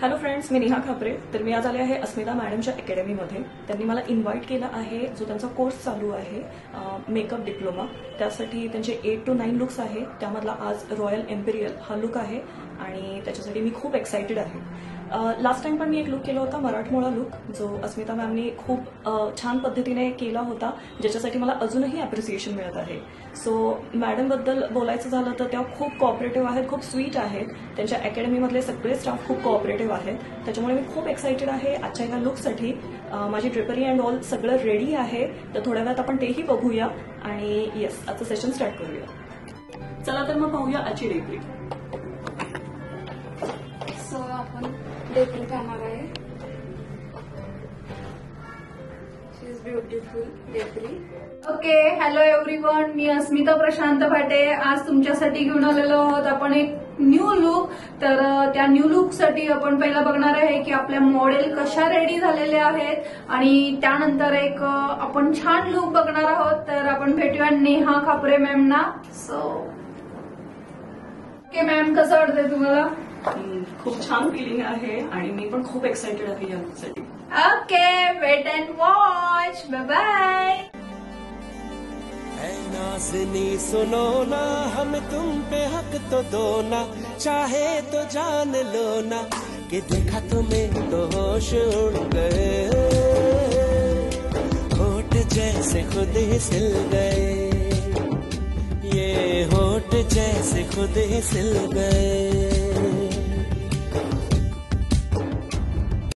Hello friends, मी नेहा खापरे. तर मी आज आले आहे अस्मिता मॅडमच्या अकॅडमीमध्ये. त्यांनी मला इन्व्हाइट केलं आहे. जो त्यांचा कोर्स चालू आहे मेकअप डिप्लोमा, त्यासाठी त्यांचे 8 to 9 लुक्स आहे. त्यामधला आज रॉयल एम्पिरियल हा लुक आहे आणि त्याच्यासाठी मी खूप एक्सायटेड आहे. लास्ट टाइम पण मी एक लुक केला होता, मराठमोळा लुक, जो अस्मिता मॅमनी खूप छान पद्धतीने केला होता, ज्याच्यासाठी मला अजूनही अप्रिसिएशन मिळत आहे. सो मॅडमबद्दल बोलायचं झालं तर त्या खूप कॉपरेटिव्ह आहेत, खूप स्वीट आहेत. त्यांच्या अकॅडमीमधले सगळे स्टाफ खूप कॉपरेटिव्ह आहेत. त्याच्यामुळे मी खूप एक्सायटेड आहे आजच्या एका लुकसाठी. माझी ड्रेपरी अँड ऑल सगळं रेडी आहे, तर थोड्या वेळात आपण तेही बघूया आणि येस, आजचं सेशन स्टार्ट करूया. चला तर मग पाहूया आजची ड्रेपरी. सो आपण ड्रेपरी करणार आहे. She is beautiful drapery. Okay, hello everyone, मी अस्मिता प्रशांत भाटे. आज तुमच्यासाठी घेऊन आलेलो आहोत आपण एक न्यू लुक. तर त्या न्यू लुक साठी आपण पहिला बघणार आहे की आपल्या मॉडेल कशा रेडी झालेल्या आहेत आणि त्यानंतर एक आपण छान लुक बघणार आहोत. तर आपण भेटूया नेहा खापरे मॅमना. सो ओके मॅम, कसं वाटतंय तुम्हाला? खूप छान फिलिंग आहे आणि मी पण खूप एक्सायटेड आहे या लुकसाठी. Okay, wait and watch. Bye bye. ऐ नाज़नी सुनो ना, हम तुम पे हक तो दो ना, चाहे तो जान लो ना, कि देखा तुम्हें तो होश उड़ गए, होठ जैसे खुद ही सिल गए, ये होठ जैसे खुद ही सिल गए.